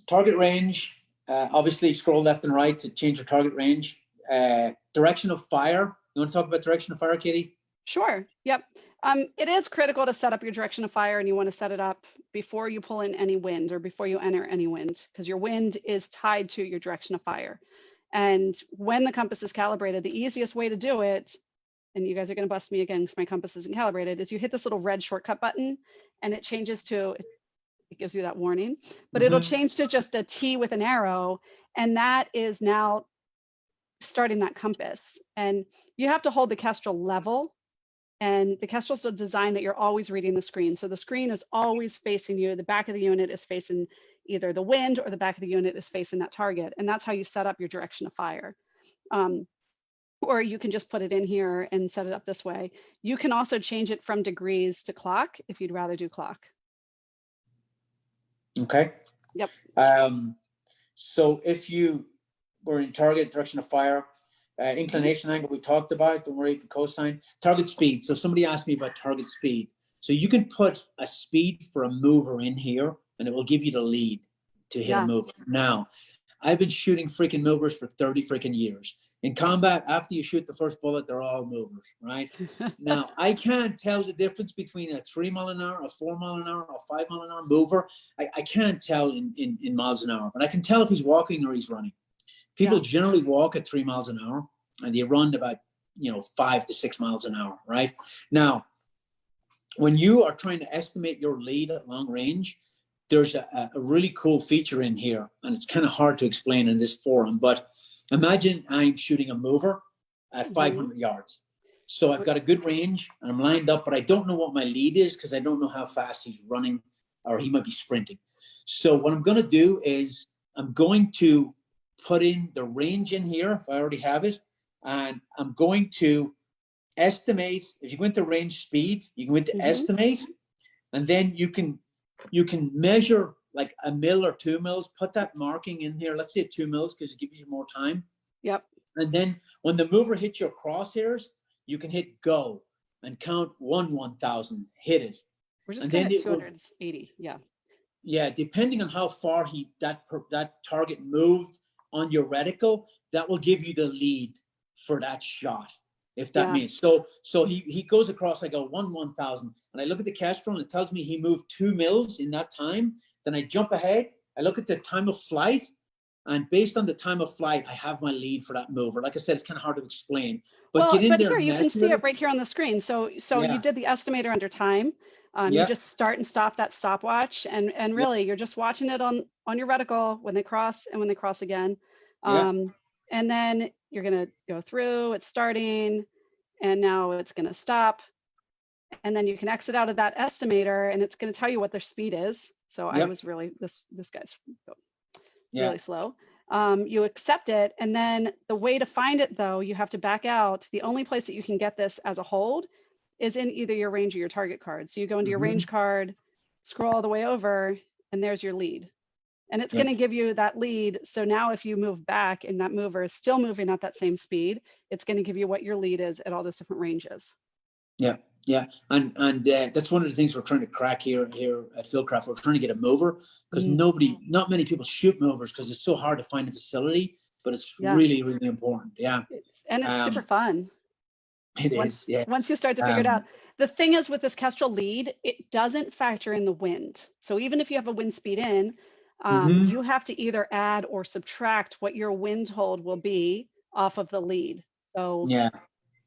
Target range. Obviously, scroll left and right to change your target range. Direction of fire. You want to talk about direction of fire, Katie? Sure. Yep. It is critical to set up your direction of fire, and you want to set it up before you pull in any wind or before you enter any wind, because your wind is tied to your direction of fire. And when the compass is calibrated, the easiest way to do it, and you guys are going to bust me again because my compass isn't calibrated, is you hit this little red shortcut button and it changes to, it gives you that warning, but it'll change to just a T with an arrow. And that is now starting that compass. And you have to hold the Kestrel level. And the Kestrel's designed that you're always reading the screen. So the screen is always facing you. The back of the unit is facing either the wind or the back of the unit is facing that target. And that's how you set up your direction of fire. Or you can just put it in here and set it up this way. You can also change it from degrees to clock if you'd rather do clock. Okay. Yep. So if you were in target, direction of fire, inclination angle we talked about, don't worry, the cosine. Target speed. So somebody asked me about target speed. So you can put a speed for a mover in here and it will give you the lead to hit a mover. Now, I've been shooting freaking movers for 30 freaking years. In combat, after you shoot the first bullet, they're all movers, right? Now, I can't tell the difference between a 3 mile an hour, a 4 mile an hour, a 5 mile an hour mover. I can't tell in miles an hour, but I can tell if he's walking or he's running. People generally walk at 3 miles an hour and they run about, 5 to 6 miles an hour, right? Now, when you are trying to estimate your lead at long range, there's a really cool feature in here, and it's kind of hard to explain in this forum, but imagine I'm shooting a mover at 500 yards. So I've got a good range and I'm lined up, but I don't know what my lead is because I don't know how fast he's running or he might be sprinting. So what I'm going to do is I'm going to put in the range in here if I already have it, and I'm going to estimate. If you go into range speed, you can go into estimate, and then you can measure like a mil or 2 mils, put that marking in here. Let's say 2 mils because it gives you more time. Yep. And then when the mover hits your crosshairs, you can hit go and count 1,000, hit it. We're just going at 280. Yeah. Yeah. Depending on how far that target moved on your reticle, that will give you the lead for that shot. If that means so he goes across, I go 1,000, and I look at the Kestrel and it tells me he moved 2 mils in that time. Then I jump ahead, I look at the time of flight, and based on the time of flight, I have my lead for that mover. Like I said, it's kind of hard to explain. But get in there. Here you can see it right here on the screen. So you did the estimator under time. You just start and stop that stopwatch, and really you're just watching it on your reticle when they cross and when they cross again. And then you're gonna go through, it's starting, and now it's gonna stop. and then you can exit out of that estimator, and it's going to tell you what their speed is. So I Yep. was really, this guy's Yeah. really slow. You accept it, and then the way to find it, though, you have to back out. The only place that you can get this as a hold is in either your range or your target card. So you go into your range card, scroll all the way over, and there's your lead. And it's Yep. going to give you that lead. So now if you move back and that mover is still moving at that same speed, it's going to give you what your lead is at all those different ranges. Yeah, yeah, and that's one of the things we're trying to crack here at Fieldcraft. We're trying to get a mover because not many people shoot movers because it's so hard to find a facility, but it's really, really important. Yeah, and it's super fun. It is. Yeah. Once you start to figure it out. The thing is with this Kestrel lead, it doesn't factor in the wind. So even if you have a wind speed in, you have to either add or subtract what your wind hold will be off of the lead. So yeah,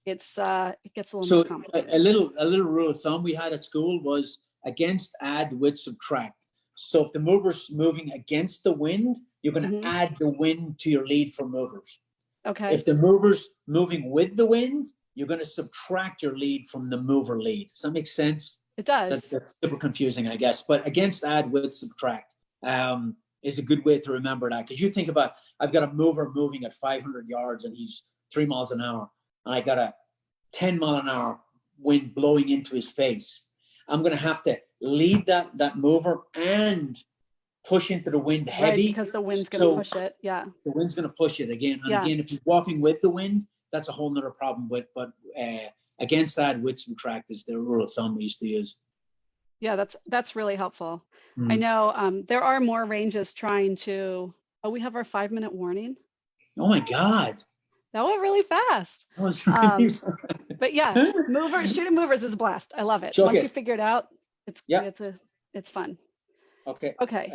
it gets a little more complicated. A little rule of thumb we had at school was against, add, with, subtract. So if the mover's moving against the wind, you're going to add the wind to your lead for movers. Okay. If the mover's moving with the wind, you're going to subtract your lead from the mover lead. Does that make sense? It does. That's super confusing, I guess. But against, add, with, subtract is a good way to remember that. Because you think about, I've got a mover moving at 500 yards and he's 3 miles an hour. And I got a 10 mile an hour wind blowing into his face. I'm going to have to lead that mover and push into the wind heavy. Right, because the wind's going to push it. Yeah. The wind's going to push it again. And again, if you're walking with the wind, that's a whole nother problem. But against that, with subtract is the rule of thumb we used to use. Yeah, that's really helpful. I know there are more ranges trying to, we have our 5-minute warning. Oh my God. That went really fast. But yeah, shooting movers is a blast. I love it. Once you figure it out, it's fun. Okay. Okay.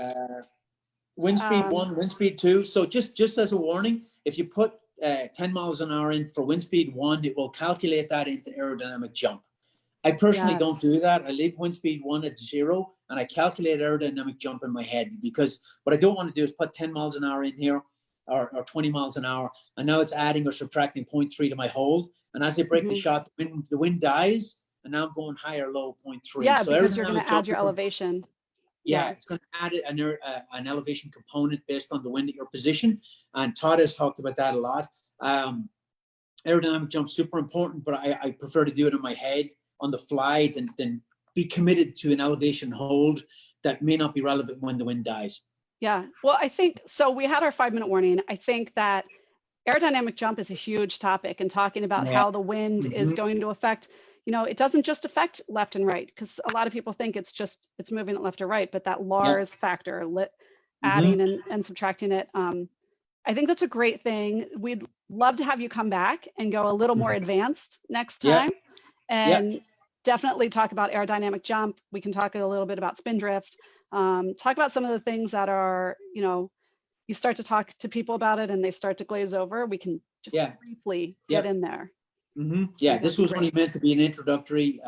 Wind speed 1, wind speed 2. So just as a warning, if you put 10 miles an hour in for wind speed 1, it will calculate that into aerodynamic jump. I personally don't do that. I leave wind speed 1 at 0 and I calculate aerodynamic jump in my head, because what I don't want to do is put 10 miles an hour in here or 20 miles an hour, and now it's adding or subtracting 0.3 to my hold. And as I break the shot, the wind dies, and now I'm going high or low 0.3. Yeah, so because you're going to add your elevation. Yeah, it's going to add an elevation component based on the wind at your position. And Todd has talked about that a lot. Aerodynamic jump super important, but I prefer to do it in my head on the fly than be committed to an elevation hold that may not be relevant when the wind dies. Yeah, well, I think, so we had our 5-minute warning. I think that aerodynamic jump is a huge topic, and talking about how the wind is going to affect, it doesn't just affect left and right, because a lot of people think it's moving it left or right, but that Lars factor, adding and subtracting it, I think that's a great thing. We'd love to have you come back and go a little more advanced next time, and definitely talk about aerodynamic jump. We can talk a little bit about spin drift, talk about some of the things that are, you start to talk to people about it and they start to glaze over. We can just briefly get in there. Yeah, this was only meant to be an introductory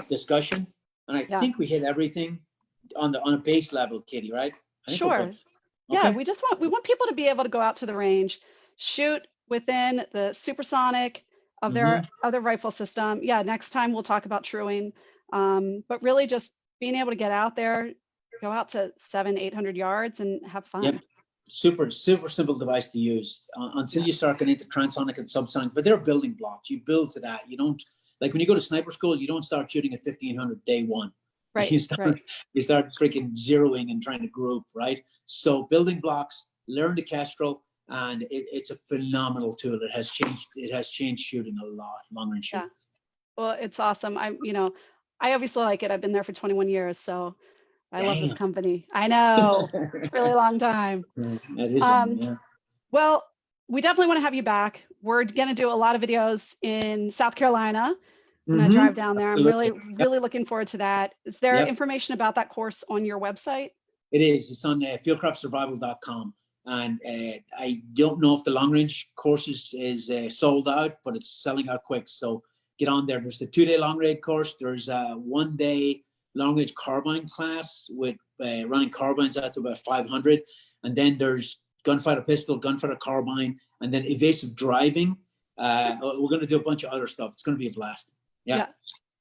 discussion, and I think we hit everything on a base level, Katie, right? Sure. Yeah, we want people to be able to go out to the range, shoot within the supersonic of their other rifle system. Yeah, next time we'll talk about truing, but really just being able to get out there, go out to 700-800 yards and have fun. Yep. Super simple device to use until you start getting into transonic and subsonic, but they're building blocks. You build to that. You don't, like when you go to sniper school, you don't start shooting at 1500 day one. Right. You start freaking zeroing and trying to group, right? So building blocks, learn the Kestrel, and it's a phenomenal tool. It has changed shooting a lot, long range shooting. Yeah. Well, it's awesome. I obviously like it. I've been there for 21 years, so I love this company. I know. It's a really long time. It is. Well, we definitely want to have you back. We're going to do a lot of videos in South Carolina when I drive down there. Absolutely. I'm really looking forward to that. Is there information about that course on your website? It is. It's on fieldcraftsurvival.com. And I don't know if the long range course is sold out, but it's selling out quick. So get on there. There's the 2-day long range course. There's a 1-day long range carbine class with running carbines out to about 500. And then there's gunfighter pistol, gunfighter carbine, and then evasive driving. We're going to do a bunch of other stuff. It's going to be a blast. Yeah.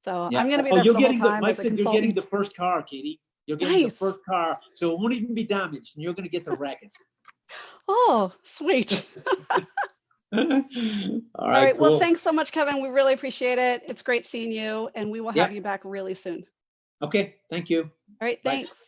So Yeah. I'm going to be Oh, there you're for the whole getting the, time Mike as a said you're getting consultant. the first car, Katie. You're getting the Nice. first car, so it won't even be damaged, and you're going to get to wreck it. Oh, sweet. All All right, right. Well, cool. thanks so much, Kevin. We really appreciate it. It's great seeing you, and we will have Yeah. you back really soon. Okay, thank you. All right. Bye. Thanks.